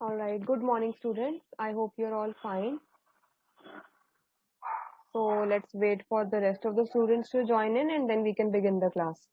All right. Good morning, students. I hope you're all fine. So let's wait for the rest of the students to join in and then we can begin the class.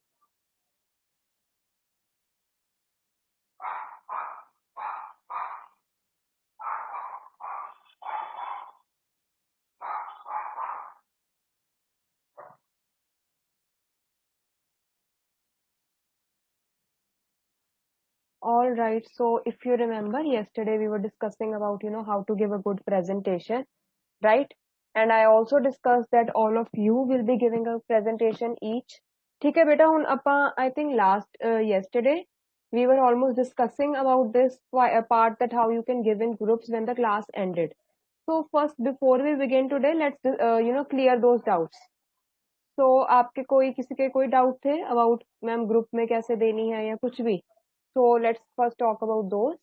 All right. So if you remember, yesterday we were discussing about, how to give a good presentation, right? And I also discussed that all of you will be giving a presentation each. ठीक है बेटा हुन अपा I think last yesterday we were almost discussing about this part that how you can give in groups when the class ended. So first before we begin today, let's clear those doubts. So आपके कोई किसी के कोई doubt थे about ma'am group में कैसे देनी है या कुछ भी. So let's first talk about those.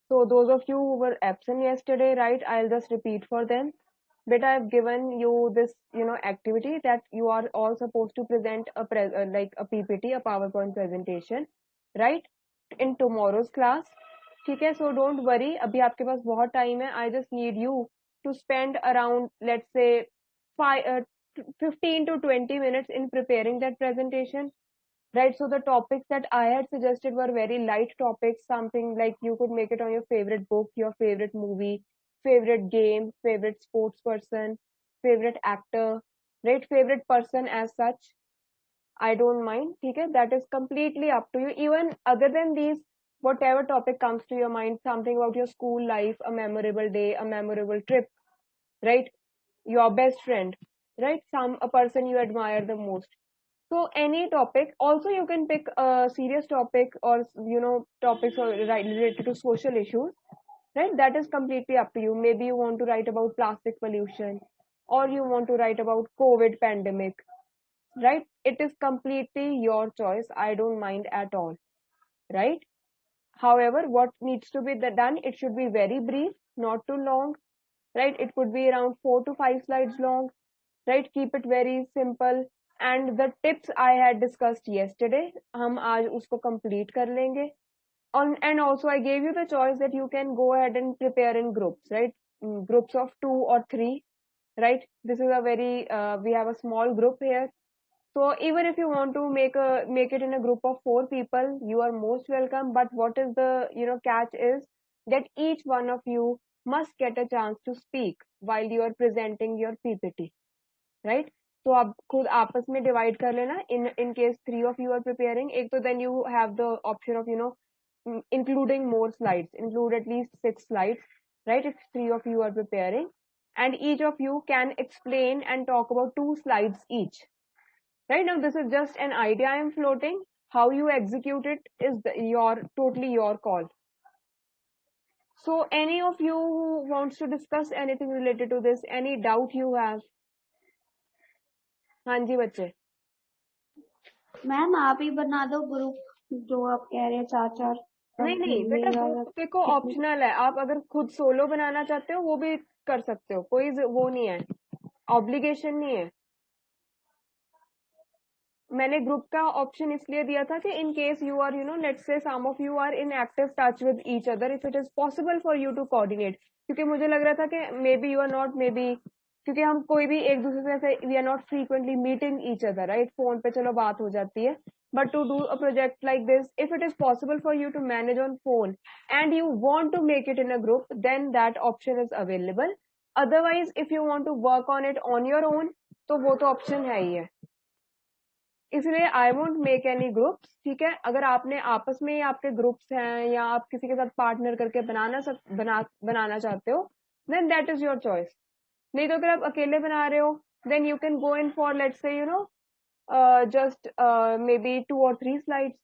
So those of you who were absent yesterday, right, I'll just repeat for them. Beta, I've given you this, activity that you are all supposed to present like a PPT, a PowerPoint presentation, right, in tomorrow's class. ठीक है, so don't worry. अभी आपके पास बहुत time है. I just need you to spend around, let's say, 15 to 20 minutes in preparing that presentation. Right, so the topics that I had suggested were very light topics, something like you could make it on your favorite book, your favorite movie, favorite game, favorite sports person, favorite actor, right? Favorite person as such. I don't mind, okay? That is completely up to you. Even other than these, whatever topic comes to your mind, something about your school life, a memorable day, a memorable trip, right? Your best friend, right? A person you admire the most. So any topic. Also, you can pick a serious topic or topics related to social issues. Right? That is completely up to you. Maybe you want to write about plastic pollution, or you want to write about COVID pandemic. Right? It is completely your choice. I don't mind at all. Right? However, what needs to be done? It should be very brief, not too long. Right? It could be around 4 to 5 slides long. Right, keep it very simple. And the tips I had discussed yesterday, हम आज उसको complete कर लेंगे. And also I gave you the choice that you can go ahead and prepare in groups, right? Groups of 2 or 3, right? This is a very we have a small group here. So even if you want to make it in a group of 4 people, you are most welcome. But what is the catch is that each one of you must get a chance to speak while you are presenting your PPT. Right. तो आप खुद आपस में divide कर लेना in case 3 of you are preparing. एक तो then you have the option of including more slides, include at least 6 slides, right, if 3 of you are preparing, and each of you can explain and talk about 2 slides each. Right, now this is just an idea I am floating. How you execute it is your totally your call. So any of you who wants to discuss anything related to this, any doubt you have? हाँ जी बच्चे. Ma'am आप ही बना दो group जो आप कह रहे हैं 4-4. नहीं नहीं बेटा, ग्रुप देखो ऑप्शनल है. आप अगर खुद सोलो बनाना चाहते हो वो भी कर सकते हो, कोई वो नहीं है, ऑब्लिगेशन नहीं है. मैंने ग्रुप का ऑप्शन इसलिए दिया था कि in case you are let's say some of you are in active touch with each other, if it is possible for you to coordinate. क्योंकि मुझे लग रहा था कि maybe you are not, maybe क्योंकि हम कोई भी एक दूसरे से ऐसे we are not frequently meeting each other, right. Phone पे चलो बात हो जाती है. But to do a project like this, if it is possible for you to manage on phone and you want to make it in a group, then that option is available. Otherwise, if you want to work on it on your own, तो वो तो option है ही है. इसलिए I won't make any groups. ठीक है, अगर आपने आपस में ही आपके ग्रुप्स हैं या आप किसी के साथ पार्टनर करके बनाना चाहते हो, then that is your choice. नहीं तो अगर आप अकेले बना रहे हो, then you can go in for let's say just maybe 2 or 3 slides.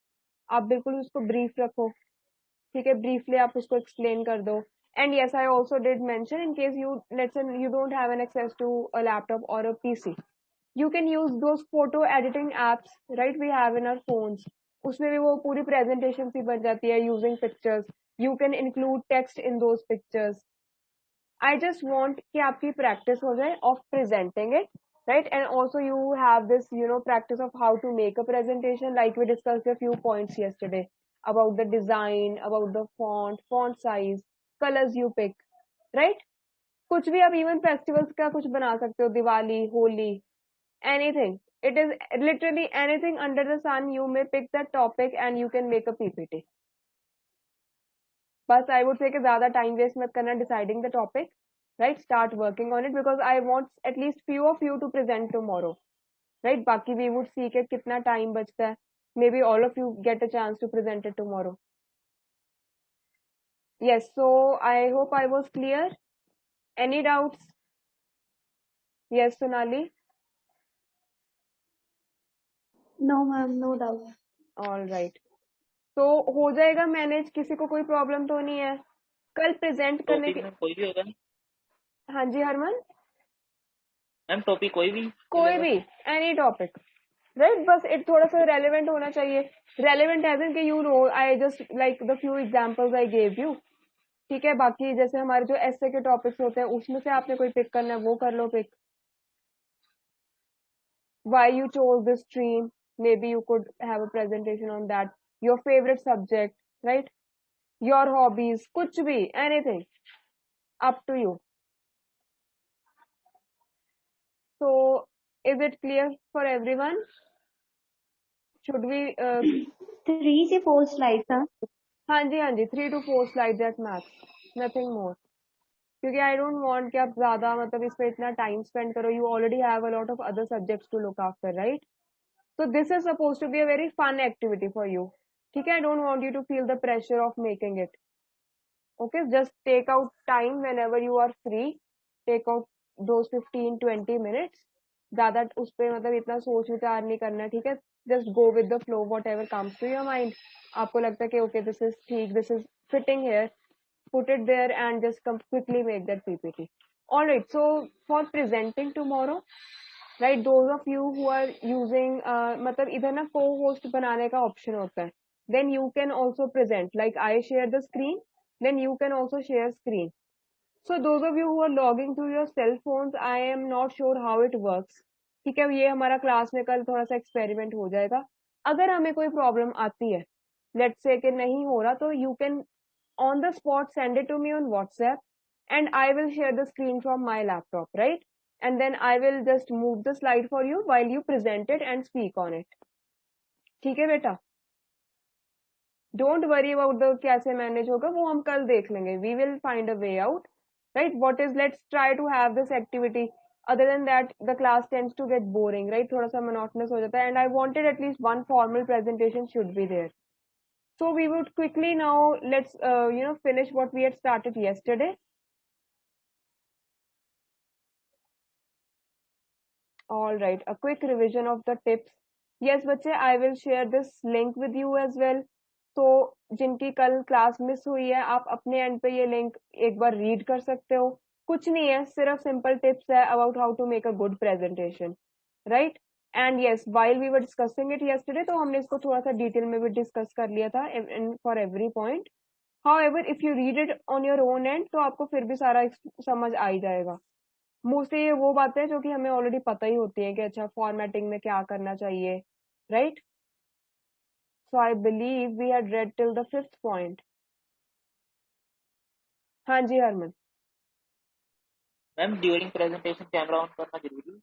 आप बिल्कुल उसको ब्रीफ रखो. ठीक है, ब्रीफली आप उसको एक्सप्लेन कर दो. And yes, I also did mention in case you let's say you don't have an access to a laptop or a PC, you can use those photo editing apps, right, we have in our phones. उसमें भी वो पूरी presentation सी बन जाती है using pictures. You can include text in those pictures. I just want कि आपकी practice हो जाए of presenting it, right, and also you have this practice of how to make a presentation, like we discussed a few points yesterday. about the design, about the font size, colors you pick, right? कुछ भी आप even festivals का कुछ बना सकते हो, Diwali, Holi, anything. It is literally anything under the sun. You may pick that topic and you can make a PPT. बस I would say कि ज़्यादा time waste मत करना deciding the topic, right? Start working on it because I want at least few of you to present tomorrow, right? बाकी we would see कि कितना time बचता है. Maybe all of you get a chance to present it tomorrow. Yes, so I hope I was clear. Any doubts? Yes, Sonali? No, ma'am, no doubt. All right. तो हो जाएगा manage, किसी को कोई प्रॉब्लम तो नहीं है? कल प्रेजेंट करने टॉपिक के में कोई भी होगा? हाँ जी हरमन, मैम टॉपिक कोई भी कोई चलेगा? भी एनी टॉपिक, राइट? बस इट थोड़ा सा रेलेवेंट होना चाहिए. रेलेवेंट एज इन कि you know I just like the few examples I gave you. ठीक है, बाकी जैसे हमारे जो एसए के टॉपिक्स होते हैं उसमें से आपने कोई पिक करना है वो कर लो pick. Why you chose this stream, maybe you could have a presentation on that. Your favorite subject, right? Your hobbies, कुछ भी, anything, up to you. So is it clear for everyone? Should we 3 से 4 slides, हाँ. हाँ जी 3 to 4 slides at max, nothing more. क्योंकि I don't want कि आप ज़्यादा मतलब इस पे इतना time spend करो. You already have a lot of other subjects to look after, right? So this is supposed to be a very fun activity for you. ठीक है, I don't want you to feel the pressure of making it. Okay, just take out time whenever you are free. Take out those 15-20 minutes. ज़्यादा उस पे मतलब इतना सोच विचार नहीं करना है, ठीक है? Just go with the flow, whatever comes to your mind. आपको लगता है कि okay, this is ठीक, this is fitting here. Put it there and just come quickly make that PPT. All right. So for presenting tomorrow, right? Those of you who are using मतलब इधर ना co-host बनाने का option होता है. Then you can also present. Like I share the screen, then you can also share screen. So those of you who are logging through your cell phones, I am not sure how it works. ठीक है, ये हमारा class में कल थोड़ा सा experiment हो जाएगा. अगर हमें कोई प्रॉब्लम आती है, लेट्स से कि नहीं हो रहा, तो you can on the spot send it to me on WhatsApp and I will share the screen from my laptop, right? And then I will just move the slide for you while you present it and speak on it. ठीक है बेटा? Don't worry about the कैसे manage होगा, वो हम कल देख लेंगे. We will find a way out, right? What is, let's try to have this activity. Other than that, the class tends to get boring, right? थोड़ा सा monotonous हो जाता है, and I wanted at least one formal presentation should be there. So we would quickly now let's finish what we had started yesterday. All right, a quick revision of the tips. Yes बच्चे, I will share this link with you as well. तो जिनकी कल class miss हुई है, आप अपने and पे ये लिंक एक बार रीड कर सकते हो. कुछ नहीं है, सिर्फ सिंपल टिप्स है about how to make a good presentation, right? And yes, while we were discussing it yesterday, तो हमने इसको थोड़ा सा डिटेल में भी डिस्कस कर लिया था for every point. However, if you read it on your own end, तो आपको फिर भी सारा समझ आ ही जाएगा. मोस्टली ये वो बातें जो कि हमें ऑलरेडी पता ही होती है कि अच्छा फॉर्मेटिंग में क्या करना चाहिए, right? So I believe we had read till the 5th point. हाँ जी Harman. Ma'am during presentation camera on करना जरूरी है?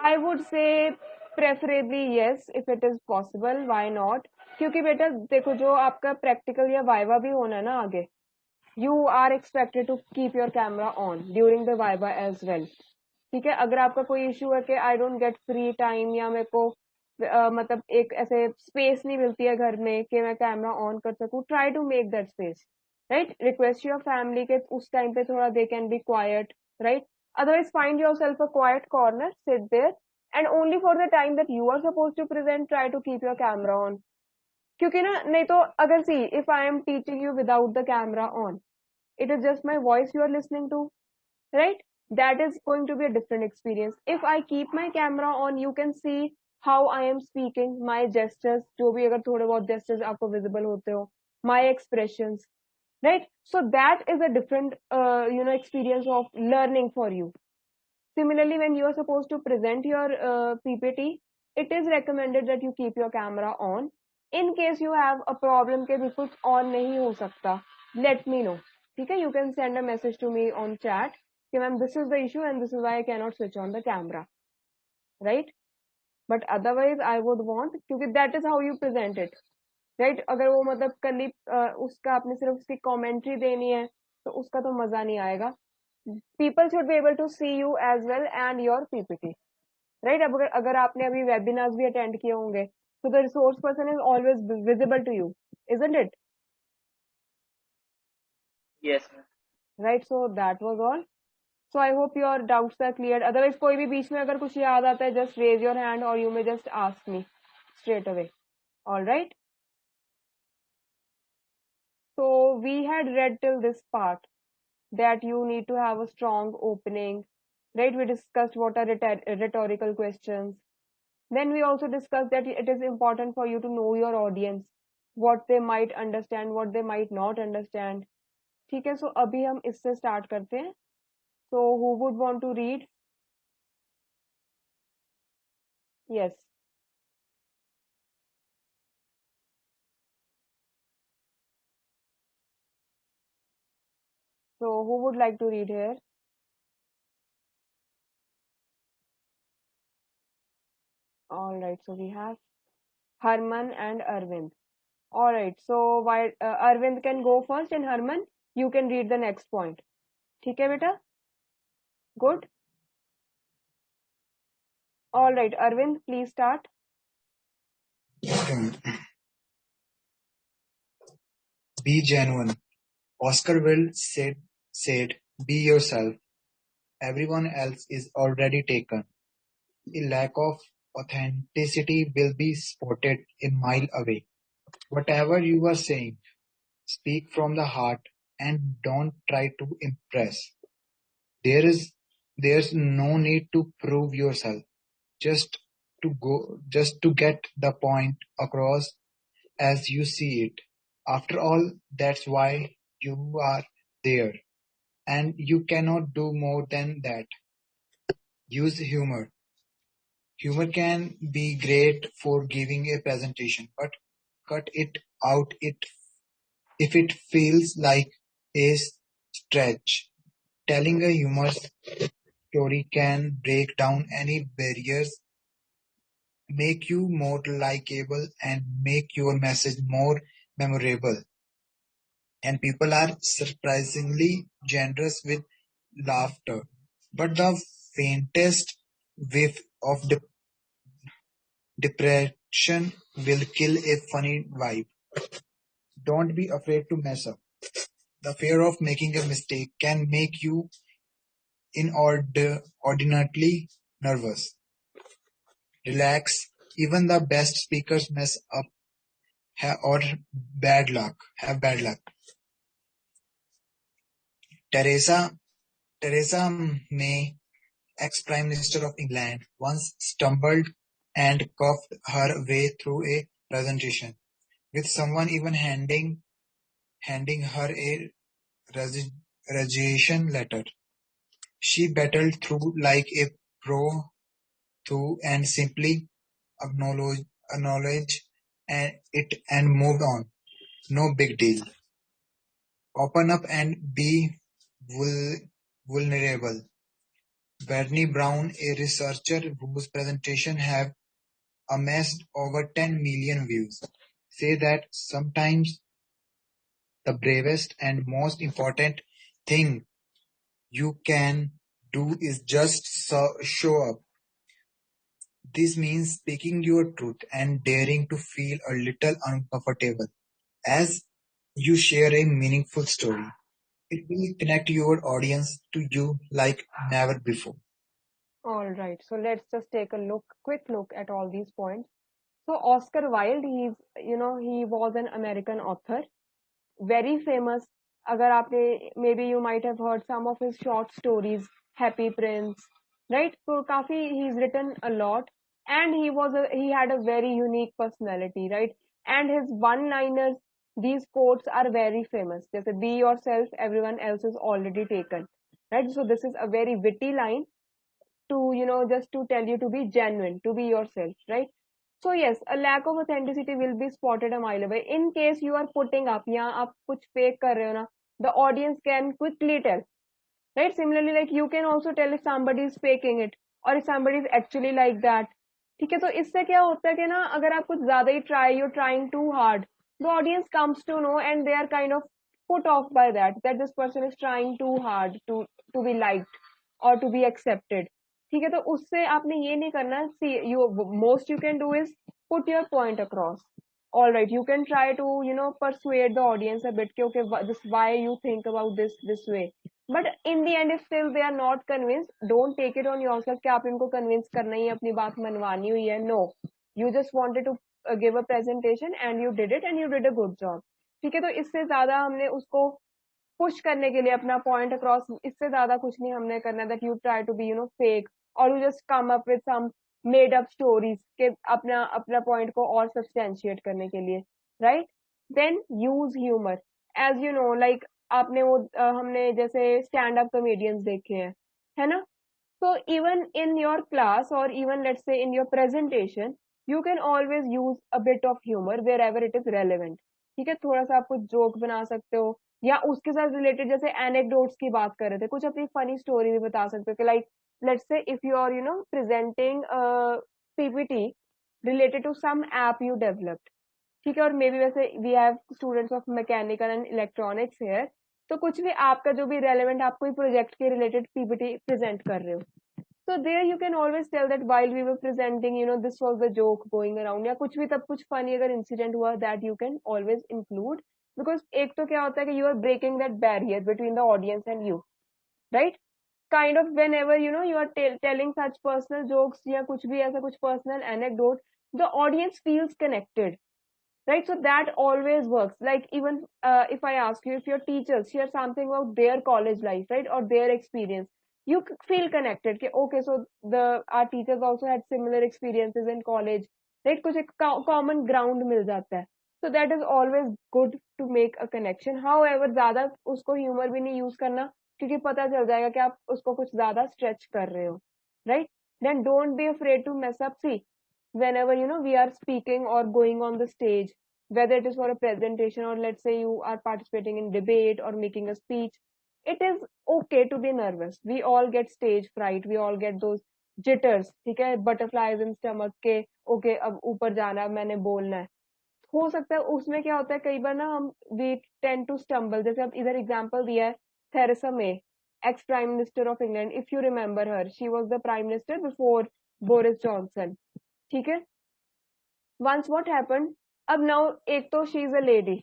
I would say preferably yes, if it is possible, why not? क्योंकि बेटा देखो, जो आपका प्रैक्टिकल या वाइवा भी होना है ना आगे, you are expected to keep your camera on during the viva as well. ठीक है, अगर आपका कोई इशू है कि I don't get free time या मेरे को मतलब एक ऐसे स्पेस नहीं मिलती है घर में कि मैं कैमरा ऑन कर सकूं, try to make that space, right? Request your family के उस टाइम पे थोड़ा they can be quiet, right? Otherwise find yourself a quiet corner, sit there and only for the time that you are suppose to present try to keep your camera on. क्योंकि ना नहीं तो अगर see if I am teaching you without the camera on, it is just my voice you are listening to, right? That is going to be a different experience. If I keep my camera on, you can see how I am speaking, my gestures, जो भी अगर थोड़े बहुत gestures आपको visible होते हो, my expressions, right? So that is a different experience of learning for you. Similarly, when you are supposed to present your PPT, it is recommended that you keep your camera on. In case you have a problem के बिल्कुल on नहीं हो सकता, let me know, ठीक है? You can send a message to me on chat कि ma'am this is the issue and this is why I can not switch on the camera, right? But otherwise I would want, क्योंकि that is how you present it, right? अगर वो मतलब कल उसका आपने सिर्फ उसकी कमेंट्री देनी है तो उसका तो मजा नहीं आएगा. People should be able to see you as well and your PPT, right? अब अगर आपने अभी वेबिनार्स भी अटेंड किए होंगे तो the resource person is always visible to you, isn't it? Yes, ma'am. Right, so that was all. So I hope your doubts are clear. Otherwise कोई भी बीच में अगर कुछ याद आता है, जस्ट रेज योर हैंड और you may just ask me straight away. All right. So we had read till this part that you need to have a strong opening, right? We discussed what are rhetorical questions. Then we also discussed that it is important for you to know your audience, what they might understand, what they might not understand. ठीक है, so अभी हम इससे start करते हैं. So who would want to read? Yes. So who would like to read here? All right, so we have Harman and Arvind. All right, so while Arvind can go first and Harman, you can read the next point. ठीक है बेटा? Good. All right, Arvind, please start. Be genuine. Oscar Wilde said, be yourself. Everyone else is already taken. A lack of authenticity will be spotted a mile away. Whatever you are saying, speak from the heart and don't try to impress. There's no need to prove yourself. Just just to get the point across as you see it. After all, that's why you are there. And you cannot do more than that. Use humor. Humor can be great for giving a presentation, but cut it out if it feels like a stretch. Telling a humorous story can break down any barriers, make you more likable, and make your message more memorable. And people are surprisingly generous with laughter. But the faintest whiff of depression will kill a funny vibe. Don't be afraid to mess up. The fear of making a mistake can make you inordinately nervous. Relax. Even the best speakers mess up or have bad luck. Theresa May, ex-Prime Minister of England, once stumbled and coughed her way through a presentation, with someone even handing her a resignation letter. She battled through like a pro through and simply acknowledged it and moved on. No big deal. Open up and be vulnerable. Bernie Brown, a researcher whose presentation have amassed over 10 million views, say that sometimes the bravest and most important thing you can do is just show up. This means speaking your truth and daring to feel a little uncomfortable as you share a meaningful story. It will connect your audience to you like never before. All right, so let's just take a quick look at all these points. So Oscar Wilde, he was an American author, very famous. अगर आपने, maybe you might have heard some of his short stories, Happy Prince, right? So काफी, he's written a lot, and he had a very unique personality, right? And his one-liners, these quotes are very famous. जैसे be yourself, everyone else is already taken, right? So this is a very witty line to, just to tell you to be genuine, to be yourself, right? So yes, a lack of authenticity will be spotted a mile away. In case you are putting up, या आप कुछ fake कर रहे हो ना, the audience can quickly tell, right? Similarly, like you can also tell if somebody is faking it or if somebody is actually like that. ठीक है, तो इससे क्या होता है कि ना अगर आप कुछ ज्यादा ही you're trying too hard, the audience comes to know and they are kind of put off by that this person is trying too hard to be liked or to be accepted. ठीक है, तो उससे आपने ये नहीं करना. See, you most you can do is put your point across. All right, you can try to persuade the audience a bit कि okay, this why you think about this way. But in the end, if still they are not convinced, don't take it on yourself कि आप इनको convince करना ही है, अपनी बात मनवानी हुई है. No, you just wanted to give a presentation and you did it and you did a good job. ठीक है, तो इससे ज्यादा हमने उसको पुश करने के लिए अपना पॉइंट अक्रॉस, इससे ज्यादा कुछ नहीं हमने करना that you try to be fake और you just come up with some made up stories के अपना अपना पॉइंट को और सब्सटेंशिएट करने के लिए, right? Then use humour. As you know, like आपने वो हमने जैसे स्टैंड अप कॉमेडियंस देखे हैं, है ना? So even in your class or even let's say in your presentation, you can always use a bit of humor wherever it is relevant. ठीक है, थोड़ा सा आप कुछ जोक बना सकते हो या उसके साथ रिलेटेड जैसे एनेक्डोट्स की बात कर रहे थे, कुछ अपनी फनी स्टोरी भी बता सकते हो कि like let's say if you are presenting PPT related to some app you developed. ठीक है, और मे बी वैसे we have students of mechanical and electronics here, तो कुछ भी आपका जो भी रेलेवेंट आप कोई प्रोजेक्ट के रिलेटेड पीपीटी प्रेजेंट कर रहे हो, so there you can always tell that while we were presenting, this was the joke going around या कुछ भी तब कुछ funny अगर incident हुआ that you can always include, because एक तो क्या होता है कि you are breaking that barrier between the audience and you, right? Kind of whenever you are telling such personal jokes या कुछ भी ऐसा कुछ personal anecdote, the audience feels connected, right? So that always works. Like even if I ask you, if your teachers share something about their college life, right, or their experience, you feel connected कि okay, so our teachers also had similar experiences in college, right? कुछ एक common ground मिल जाता है. So that is always good to make a connection. However, ज्यादा उसको humor भी नहीं use करना क्योंकि पता चल जाएगा कि आप उसको कुछ ज्यादा stretch कर रहे हो, right? Then don't be afraid to mess up. See, whenever we are speaking or going on the stage, whether it is for a presentation or let's say you are participating in debate or making a speech, it is okay to be nervous. We all get stage fright, we all get those jitters, ठीक है, butterflies in stomach के okay अब ऊपर जाना है, मैंने बोलना है. हो सकता है उसमें क्या होता है कई बार ना हम we tend to stumble. जैसे अब इधर एग्जांपल दिया है Theresa May, ex prime minister of England. If you remember her, she was the prime minister before Boris Johnson. ठीक है, once what happened, अब now एक तो she is a lady,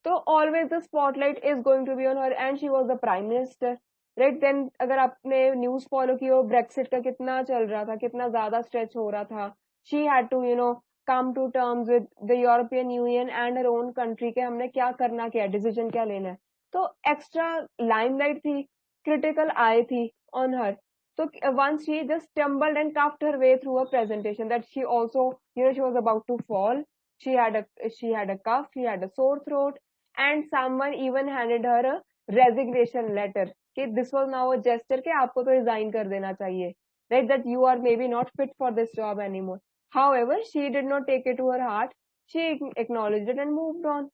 तो always the spotlight is going to be on her and she was the prime minister, right? Then अगर आपने news follow की हो, ब्रेक्सिट का कितना चल रहा था, कितना ज्यादा स्ट्रेच हो रहा था, she had to come to terms with the European Union and her own country के हमने क्या करना, क्या डिसीजन क्या लेना है, तो एक्स्ट्रा लाइमलाइट थी, क्रिटिकल आई थी on her. So once she just stumbled and cuffed her way through a presentation that she also, she was about to fall. She had a cough, she had a sore throat, and someone even handed her a resignation letter. Okay, this was now a gesture कि आपको तो resign कर देना चाहिए, right? That you are maybe not fit for this job anymore. However, she did not take it to her heart. She acknowledged it and moved on.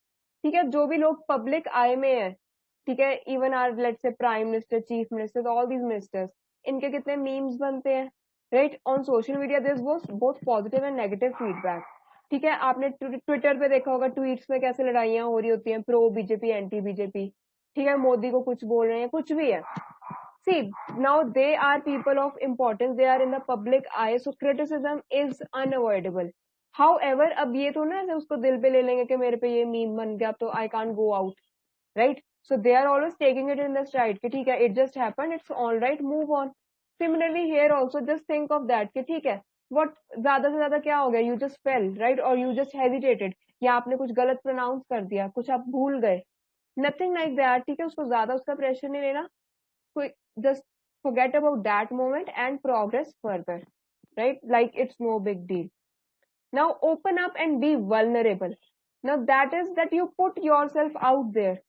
ठीक है, जो भी लोग public eye में है, ठीक है, even our let's say prime minister, chief ministers, all these ministers, इनके कितने मीम्स बनते हैं, right? On social media there is both positive and negative feedback. ठीक है, आपने ट्विटर पे देखा होगा ट्वीट्स में कैसे लड़ाइयां हो रही होती हैं, प्रो बीजेपी एंटी बीजेपी. ठीक है, मोदी को कुछ बोल रहे हैं, कुछ भी है. See now they are people of importance, they are in the public eye, so criticism is unavoidable. However अब ये तो ना ऐसे उसको दिल पे ले लेंगे कि मेरे पे ये मीम बन गया तो I can't go out, right? So they are always taking it in the stride कि ठीक है, it just happened, it's all right, move on. Similarly here also just think of that कि ठीक है, what ज्यादा से ज्यादा क्या हो गया, you just fell, right? Or you just hesitated, या आपने कुछ गलत प्रोनाउंस कर दिया, कुछ आप भूल गए, nothing like that. ठीक है, उसको ज्यादा उसका प्रेशर नहीं लेना, just forget about that moment and progress further, right? Like it's no big deal. Now open up and be vulnerable. Now that is that you put yourself out there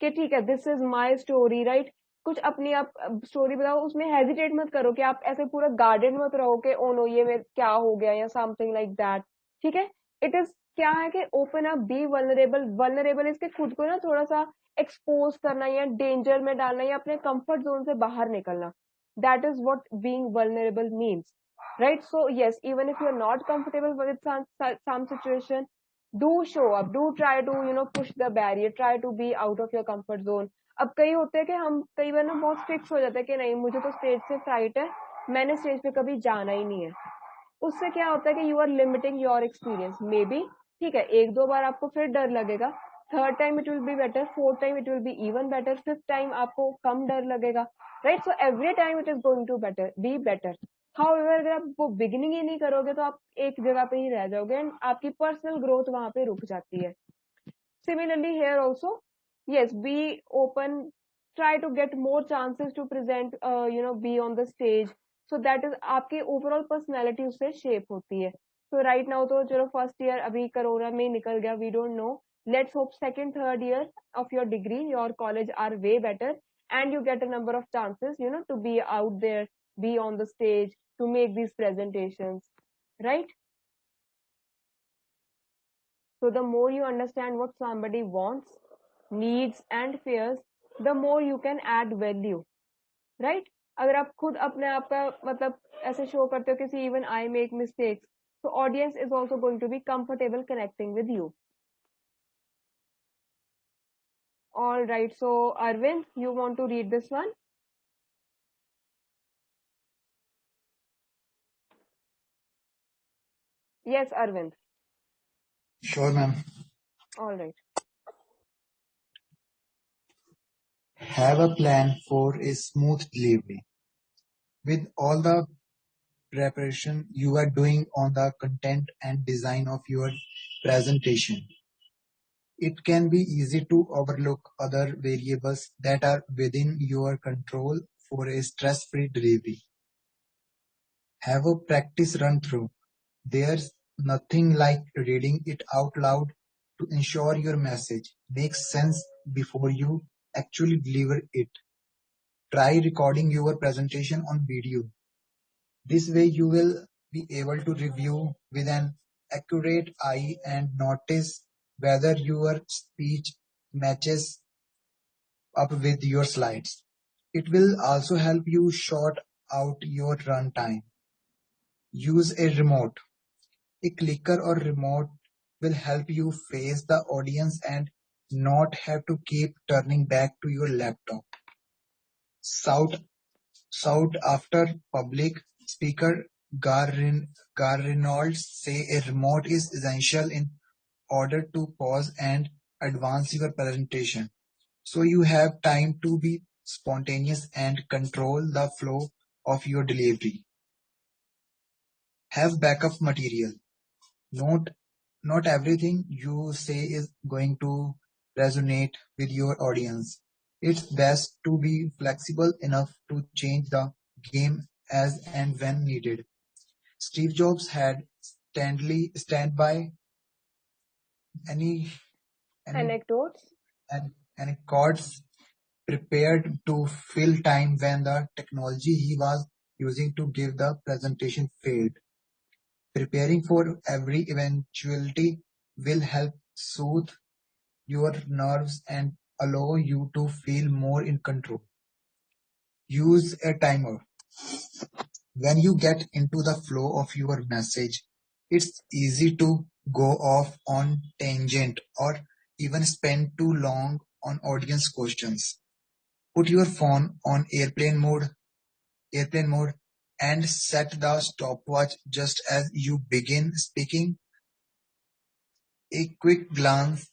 कि ठीक है, this is my story, right? कुछ अपनी आप story बताओ, उसमें hesitate मत करो कि आप ऐसे पूरा गार्डेड मत रहो कि ओ नो ये मेरे क्या हो गया या समथिंग लाइक दैट. ठीक है। इट इज क्या है कि open up, be vulnerable. Vulnerable इसके खुद को ना थोड़ा सा एक्सपोज करना या डेंजर में डालना या अपने कंफर्ट जोन से बाहर निकलना, that is what being vulnerable means, right? So yes, even if you're not comfortable with some situation, do show up, do try to push the barrier, try to be out of your comfort zone. अब कई होते हैं कि हम कई बार ना बहुत fix हो जाते हैं कि नहीं, मुझे तो स्टेज से फ्राइट है, मैंने स्टेज पे कभी जाना ही नहीं है। उससे क्या होता है कि you are limiting your experience. Maybe ठीक है, एक दो बार आपको फिर डर लगेगा, third time it will be better, fourth time it will be even better, fifth time आपको कम डर लगेगा, right? So every time it is going to better be better. However अगर आप वो बिगिनिंग ही नहीं करोगे तो आप एक जगह पे ही रह जाओगे एंड आपकी पर्सनल ग्रोथ वहां पे रुक जाती है। Similarly, here also, yes, be open, try to get more chances to present, be on the stage. So that is आपकी overall personality उससे shape होती है। So right now तो चलो first year अभी कोरोना में ही निकल गया, we don't know. Let's hope second, third year of your degree, your college are way better, and you get a number of chances, to be out there, be on the stage, to make these presentations, right? So the more you understand what somebody wants, needs and fears, the more you can add value, right? अगर आप खुद अपने आप का मतलब ऐसे show करते हो कि see even I make mistakes, so audience is also going to be comfortable connecting with you. All right, so Arvind, you want to read this one? Yes, Arvind. Sure, ma'am. All right. Have a plan for a smooth delivery. With all the preparation you are doing on the content and design of your presentation, it can be easy to overlook other variables that are within your control for a stress-free delivery. Have a practice run through. There's nothing like reading it out loud to ensure your message makes sense before you actually deliver it. Try recording your presentation on video. This way you will be able to review with an accurate eye and notice whether your speech matches up with your slides. It will also help you short out your run time. Use a remote. A clicker or remote will help you face the audience and not have to keep turning back to your laptop. Shout Sought after public speaker Gar Reynolds say a remote is essential in order to pause and advance your presentation, so you have time to be spontaneous and control the flow of your delivery. Have backup material. Not not everything you say is going to resonate with your audience. It's best to be flexible enough to change the game as and when needed. Steve Jobs had standby any any Anecdotes. anecdotes prepared to fill time when the technology he was using to give the presentation failed. Preparing for every eventuality will help soothe your nerves and allow you to feel more in control. Use a timer. When you get into the flow of your message, it's easy to go off on tangent or even spend too long on audience questions. Put your phone on airplane mode and set the stopwatch just as you begin speaking. A quick glance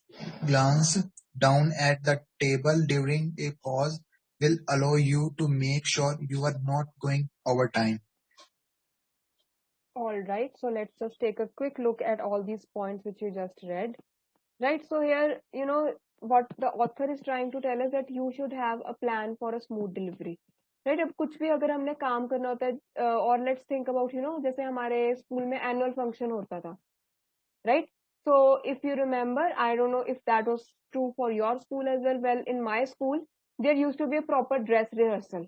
down at the table during a pause will allow you to make sure you are not going over time. All right, so let's just take a quick look at all these points which you just read. Right, so here, what the author is trying to tell us that you should have a plan for a smooth delivery. Right, अब कुछ भी अगर हमने काम करना होता है और let's think about, जैसे हमारे स्कूल में annual function होता था, right? So if you remember, I don't know if that was true for your school as well. Well, in my school, there used to be a proper dress rehearsal,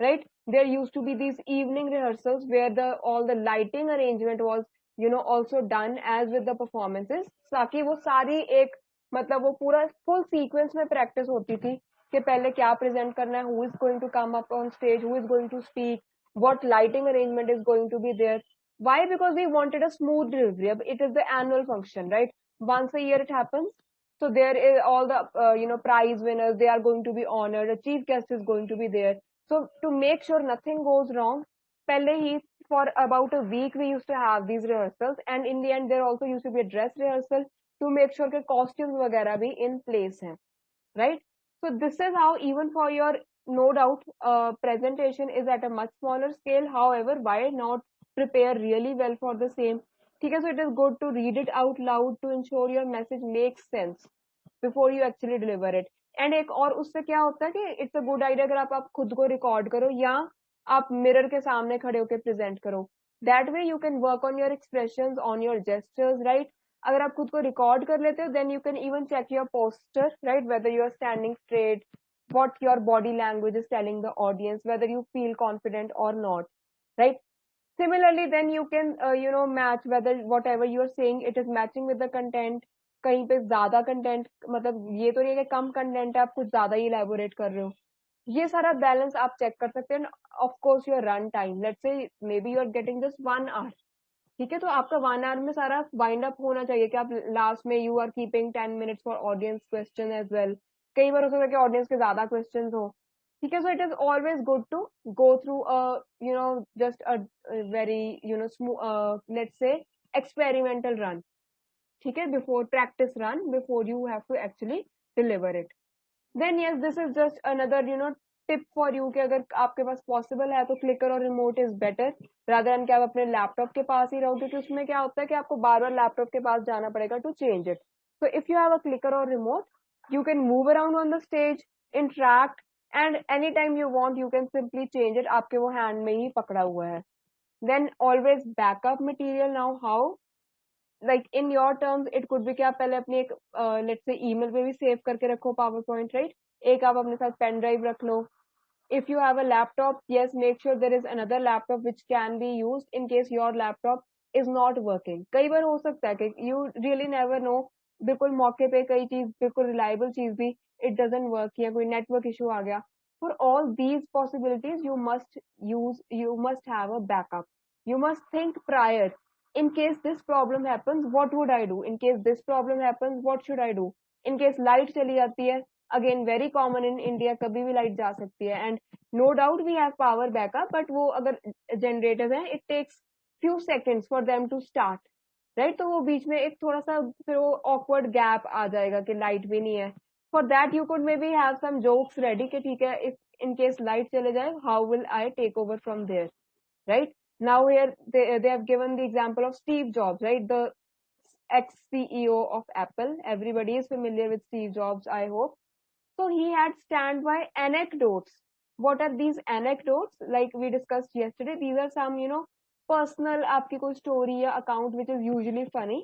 right? There used to be these evening rehearsals where the all the lighting arrangement was also done as with the performances, ताकि वो सारी एक मतलब वो पूरा full sequence में practice होती थी कि पहले क्या present करना है, who is going to come up on stage, who is going to speak, what lighting arrangement is going to be there. Why? Because we wanted a smooth delivery. It is the annual function, right? Once a year it happens. So there is all the prize winners. They are going to be honored. A chief guest is going to be there. So to make sure nothing goes wrong, पहले ही for about a week we used to have these rehearsals, and in the end there also used to be a dress rehearsal to make sure कि costumes वगैरह भी in place हैं, right? So this is how, even for your, no doubt, presentation is at a much smaller scale. However, why not prepare really well for the same? ठीक है, so it is good to read it out loud to ensure your message makes sense before you actually deliver it. And एक और उससे क्या होता है कि it's a good idea अगर आप खुद को रिकॉर्ड करो या आप मिरर के सामने खड़े होकर प्रेजेंट करो. That way you can work on your expressions, on your gestures, right? अगर आप खुद को रिकॉर्ड कर लेते हो then you can even check your posture, right? Whether you are standing straight, what your body language is telling the audience, whether you feel confident or not, right? Similarly, then you can match whether whatever you are saying it is matching with the content. कहीं पे ज्यादा content, मतलब ये तो नहीं है कि कम content है आप कुछ ज्यादा ही इलेबोरेट कर रहे हो. ये सारा बैलेंस आप चेक कर सकते हैं. Of course your run time, let's say maybe you are getting just 1 hour, ठीक है, तो आपका 1 hour में सारा वाइंड अप होना चाहिए कि आप लास्ट में you are keeping 10 minutes for audience question as well. कई बार हो सकता है कि ऑडियंस के ज्यादा क्वेश्चन हो, ठीक है. So it is always good to go through just a very let's say experimental run, ठीक है, before practice run, before you have to actually deliver it. Then yes, this is just another tip for you कि अगर आपके पास possible है तो clicker और remote is better rather than कि आप अपने लैपटॉप के पास ही रहो, क्योंकि उसमें क्या होता है कि आपको बार बार लैपटॉप के पास जाना पड़ेगा to change it. So if you have a clicker और remote, you can move around on the stage, interact, and anytime you want you can simply change it. आपके वो hand में ही पकड़ा हुआ है. Then always backup material. Now how? Like in your terms it could be कि आप पहले अपनी एक let's say email पे भी save करके रखो PowerPoint, right? एक आप अपने साथ pen drive रख लो. If you have a laptop, yes, make sure there is another laptop which can be used in case your laptop is not working. कई बार हो सकता है कि you really never know, बिल्कुल मौके पे कई चीज बिल्कुल reliable चीज भी it doesn't work या कोई network issue आ गया. For all these possibilities, you must have a backup. You must think prior. In case this problem happens, what would I do? In case this problem happens, what should I do? In case light चली जाती है, again very common in India, कभी भी light जा सकती है, and no doubt we have power backup, but वो अगर generators हैं, it takes few seconds for them to start, right? तो वो बीच में एक थोड़ा सा फिर वो awkward gap आ जाएगा कि light भी नहीं है. For that you could maybe have some jokes ready कि ठीक है, if in case light चले जाए, how will I take over from there, right? Now here they have given the example of Steve Jobs, right? The ex-CEO of Apple. Everybody is familiar with Steve Jobs, I hope. So he had standby anecdotes. What are these anecdotes? Like we discussed yesterday, these are some, personal आपकी कोई story या account which is usually funny,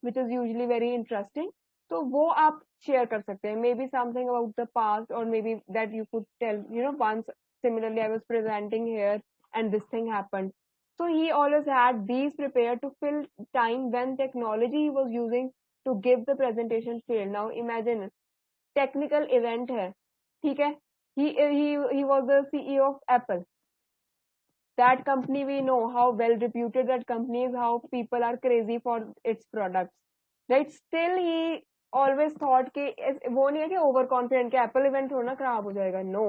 which is usually very interesting. तो वो आप share कर सकते हैं. Maybe something about the past, or maybe that you could tell, once similarly I was presenting here and this thing happened. So he always had these prepared to fill time when technology he was using to give the presentation failed. Now imagine technical event है, ठीक है, he was the CEO of Apple. That company, we know how well reputed that company is, how people are crazy for its products, right? Still he always thought कि वो नहीं है कि over confident कि Apple event थोड़ा ना खराब हो जाएगा. No,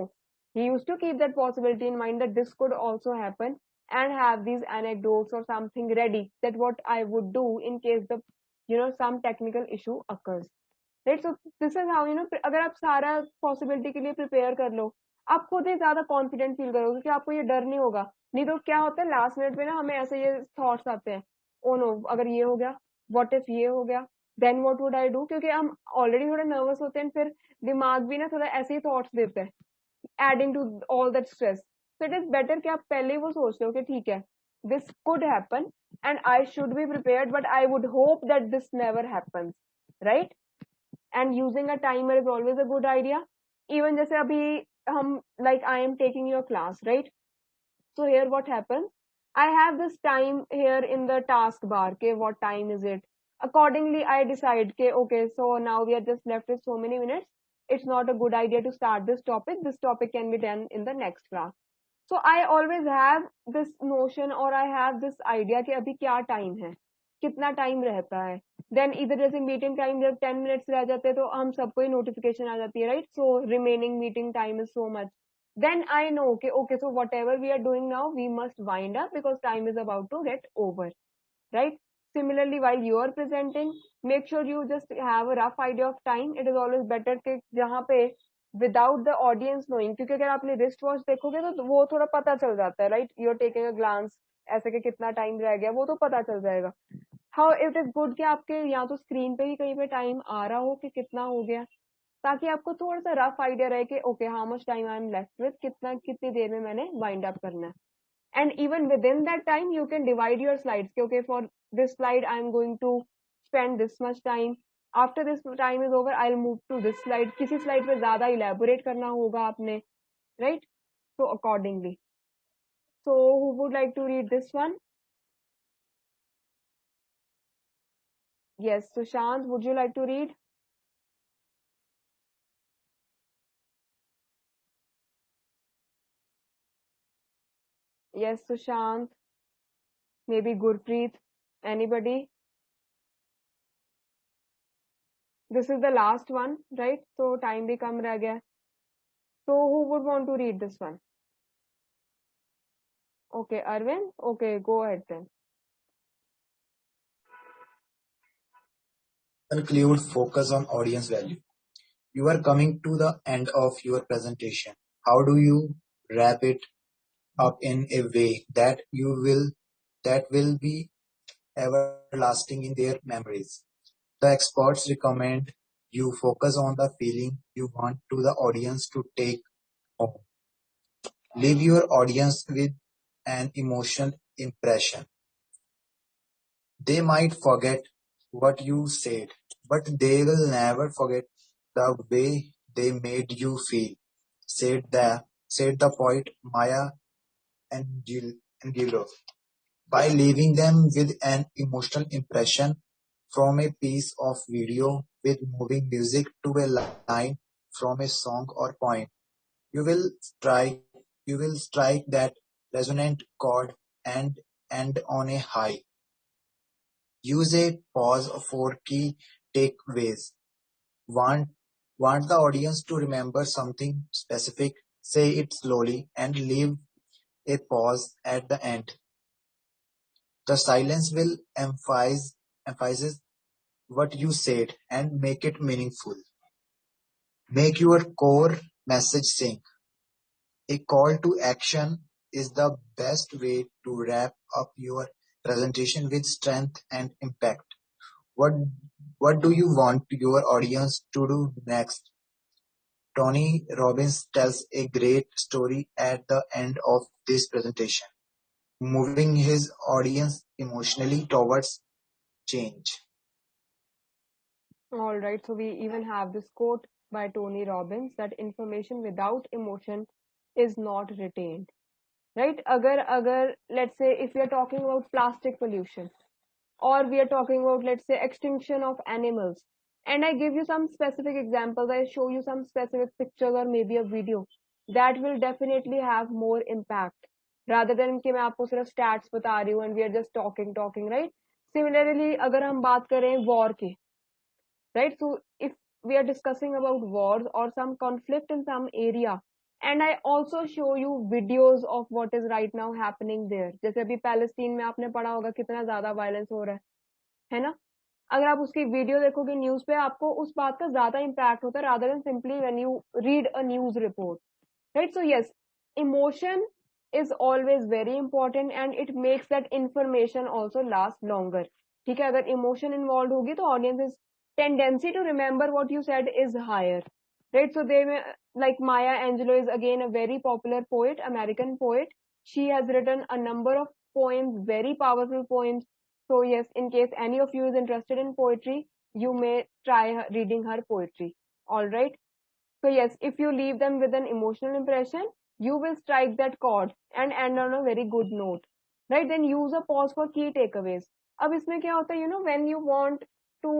he used to keep that possibility in mind that this could also happen, and have these anecdotes or something ready that what I would do in case the some technical issue occurs. Right. So this is how अगर आप सारा possibility के लिए prepare कर लो, आप खुद ही ज्यादा confident feel करोगे कि आपको ये डर नहीं होगा. नहीं तो क्या होता है लास्ट मिनट में ना हमें ऐसे ये थॉट्स आते हैं, ओ नो अगर ये हो गया, व्हाट इफ ये हो गया, then what would I do, क्योंकि हम ऑलरेडी थोड़े नर्वस होते हैं, फिर दिमाग भी ना थोड़ा ऐसे ही थॉट्स देते हैं, adding to all that stress. So it is better कि आप पहले ही वो सोच लो कि ठीक है, this could happen and I should be prepared, but I would hope that this never happens, right? And using a timer is always a good idea. Even जैसे अभी हम like I am taking your class, right? So here what happens, I have this time here in the taskbar. Okay, what time is it? Accordingly, I decide, okay, okay, so now we are just left with so many minutes. It's not a good idea to start this topic. This topic can be done in the next class. So I always have this notion or I have this idea कि अभी क्या time है, कितना time रहता है. Then either जैसे meeting time जब 10 minutes रह जाते हैं तो हम सबको ही notification आ जाती है, right? So remaining meeting time is so much. Then I know, okay, so whatever we are doing now, we must wind up because time is about to get over, right? Similarly, while you are presenting, make sure you just have a rough idea of time. It is always better कि जहाँ पे without the audience knowing, क्योंकि अगर आपने wrist watch देखोगे तो वो थोड़ा पता चल जाता है, right? You're taking a glance, ऐसे कि कितना time रह गया, वो तो पता चल जाएगा. How it is good कि आपके या तो screen पे ही कहीं पे time आ रहा हो कि कितना हो गया, ताकि आपको थोड़ा सा रफ आइडिया रहे कि okay how much time I am left with, कितनी देर में मैंने वाइंड अप करना है. And even within that time you can divide your slides कि okay for this slide I am going to spend this much time, after this time is over I will move to this slide. किसी slide पे ज्यादा elaborate करना होगा आपने, right? So accordingly. So who would like to read this one? Yes, Sushant, would you like to read? Yes, Sushant. Maybe Gurpreet. Anybody? This is the last one, right? So time भी कम रह गया. So who would want to read this one? Okay, Arvind. Okay, go ahead then. Conclude, focus on audience value. You are coming to the end of your presentation. How do you wrap it up in a way that will be everlasting in their memories? The experts recommend you focus on the feeling you want to the audience to take home. Leave your audience with an emotional impression. They might forget what you said, but they will never forget the way they made you feel, said the poet Maya Angelou. By leaving them with an emotional impression, from a piece of video with moving music to a line from a song or poem, you will strike you will strike that resonant chord and end on a high. Use a pause for key takeaways. Want want the audience to remember something specific, say it slowly and leave a pause at the end. The silence will emphasize what you said and make it meaningful. Make your core message sink. A call to action is the best way to wrap up your presentation with strength and impact. What what do you want your audience to do next? Tony Robbins tells a great story at the end of this presentation, moving his audience emotionally towards change. All right, so we even have this quote by Tony Robbins that information without emotion is not retained. Right? Agar let's say if we are talking about plastic pollution, or we are talking about let's say extinction of animals, and I give you some specific examples, I show you some specific pictures or maybe a video, that will definitely have more impact rather than कि मैं आपको सिर्फ stats बता रही हूँ and we are just talking, right? Similarly, अगर हम बात करें war की, right? So if we are discussing about wars or some conflict in some area, and I also show you videos of what is right now happening there, जैसे अभी Palestine में आपने पढ़ा होगा कितना ज्यादा वायलेंस हो रहा है ना? अगर आप उसकी वीडियो देखोगे न्यूज पे, आपको उस बात का ज्यादा इम्पैक्ट होता है rather than simply when you read a news report, right? So yes, emotion is always very important and it makes that information also last longer. ठीक है, अगर emotion involved होगी तो audience's tendency to remember what you said is higher, right? So they may, like Maya Angelou is again a very popular poet, American poet. She has written a number of poems, very powerful poems. So yes, in case any of you is interested in poetry, you may try reading her poetry. All right. So yes, if you leave them with an emotional impression, you will strike that chord and end on a very good note. right? Then use a pause for key takeaways. अब इसमें क्या होता है, when you want to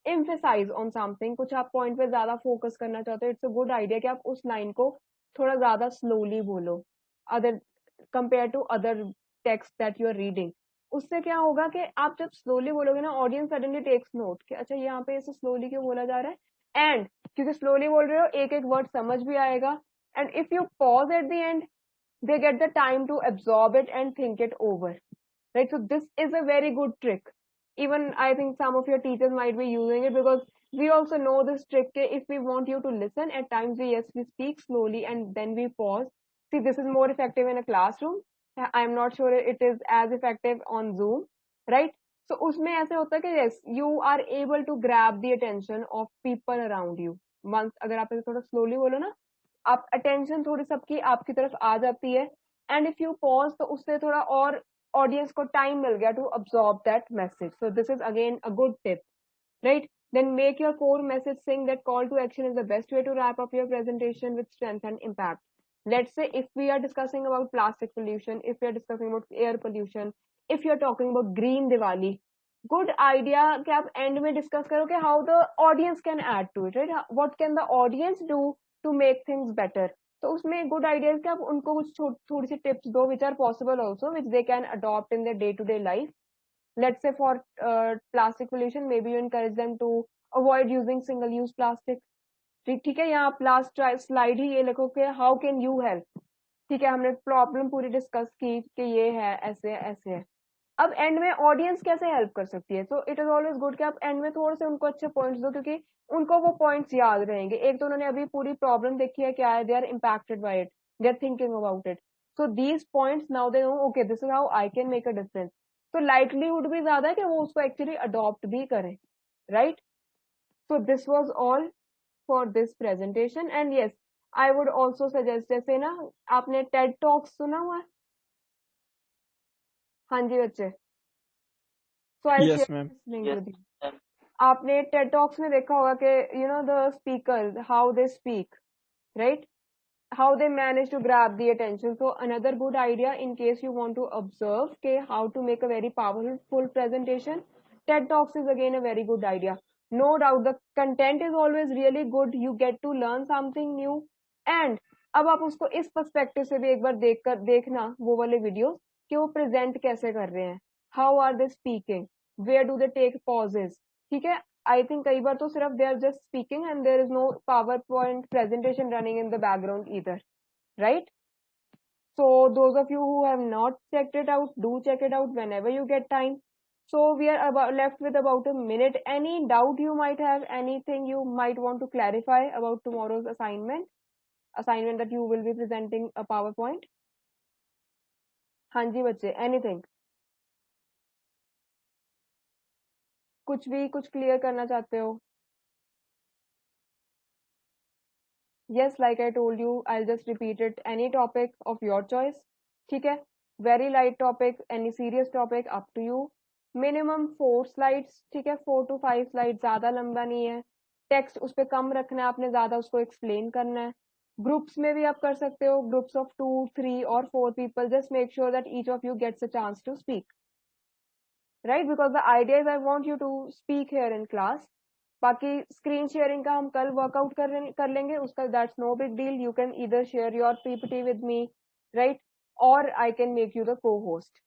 emphasize on something, कुछ आप point पे ज्यादा focus करना चाहते हो, इट्स अ गुड आइडिया कि आप उस लाइन को थोड़ा ज्यादा स्लोली बोलो, other compare to other text that you are reading. उससे क्या होगा कि आप जब स्लोली बोलोगे ना, ऑडियंस सडनली टेक्स नोट कि अच्छा यहाँ पे इसे स्लोली क्यों बोला जा रहा है, एंड क्योंकि स्लोली बोल रहे हो एक एक वर्ड समझ भी आएगा, and if you pause at the end they get the time to absorb it and think it over, right? So this is a very good trick. Even I think some of your teachers might be using it, because we also know this trick if we want you to listen at times, we speak slowly and then we pause. See, this is more effective in a classroom. I'm not sure it is as effective on Zoom, right? So उसमें ऐसे होता है कि yes, you are able to grab the attention of people around you. Once अगर आप इसे थोड़ा slowly बोलो ना, आप अटेंशन थोड़ी सबकी आपकी तरफ आ जाती है, एंड इफ यू पॉज तो उससे थोड़ा और ऑडियंस को टाइम मिल गया to absorb that message. So this is again a good tip, right? Then make your core message saying that call to action is the best way to wrap up your presentation with strength and impact. Let's say if we are discussing about plastic pollution, if we are discussing about air pollution, if you are talking about green Diwali, good idea कि आप end में discuss करो कि how the audience can add to it, right? What can the audience do to make things better? तो उसमें good idea है कि आप उनको कुछ थोड़ी सी tips दो which are possible also, which they can adopt in their day-to-day life. Let's say for plastic pollution, maybe you encourage them to avoid using single use plastic. ठीक है, यहाँ लास्ट स्लाइड ही ये लिखो कि हाउ कैन यू हेल्प. ठीक है, हमने problem पूरी डिस्कस की कि ये है, ऐसे ऐसे है. अब एंड में ऑडियंस कैसे हेल्प कर सकती है. So it is always good कि आप एंड में थोड़े से उनको अच्छे पॉइंट्स दो, क्योंकि उनको वो पॉइंट्स याद रहेंगे. एक तो उन्होंने अभी पूरी प्रॉब्लम देखी है क्या है, they are impacted by it, they are thinking about it. So these points now they know okay this is how I can make a difference. तो लाइटलीहुड भी ज्यादा है कि वो उसको एक्चुअली अडॉप्ट भी करें, right? So this was all for this presentation. And yes, I would also suggest, जैसे ना आपने टेड टॉक्स सुना हुआ है? हाँ जी बच्चे. सो आई Yes, share ma'am. This link Yes, with you. ma'am. आपने टेड टॉक्स में देखा होगा कि the speaker how they speak, right? How they manage to grab the attention. So another good idea in case you want to observe how to make a very powerful presentation, TED Talks is again a very good idea. No doubt the content is always really good, you get to learn something new, and अब आप उसको इस perspective से भी एक बार देखना वो वाले वीडियोस कि वो प्रेजेंट कैसे कर रहे हैं, how are they speaking, where do they take pauses. ठीक है, I think कई बार तो सिर्फ they are just speaking and there is no PowerPoint presentation running in the background either, right? So those of you who have not checked it out, do check it out whenever you get time. So we are left with about a minute. Any doubt you might have, anything you might want to clarify about tomorrow's assignment that you will be presenting a PowerPoint? हाँ जी बच्चे, anything? कुछ भी कुछ clear करना चाहते हो? Yes, like I told you, I'll just repeat it. Any topic of your choice. ठीक है, very light topic, any serious topic, up to you. Minimum 4 slides. ठीक है, 4 to 5 slides, ज्यादा लंबा नहीं है. टेक्स्ट उस पर कम रखना है आपने, ज्यादा उसको एक्सप्लेन करना है. ग्रुप्स में भी आप कर सकते हो, ग्रुप्स ऑफ 2, 3 और 4 people. Just make sure that each of you gets a chance to speak, right? Because the idea is I want you to speak here in class. बाकी स्क्रीन शेयरिंग का हम कल वर्कआउट कर लेंगे उसका, that's no big deal. You can either share your PPT with me, right? और I can make you the co host,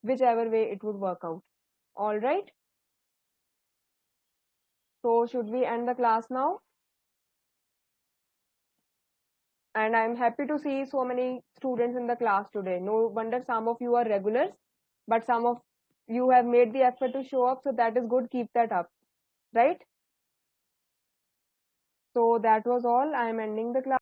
whichever way it would work out. All right, so should we end the class now? And I'm happy to see so many students in the class today. No wonder some of you are regulars, but some of you have made the effort to show up, so that is good. Keep that up, right? So that was all. I am ending the class.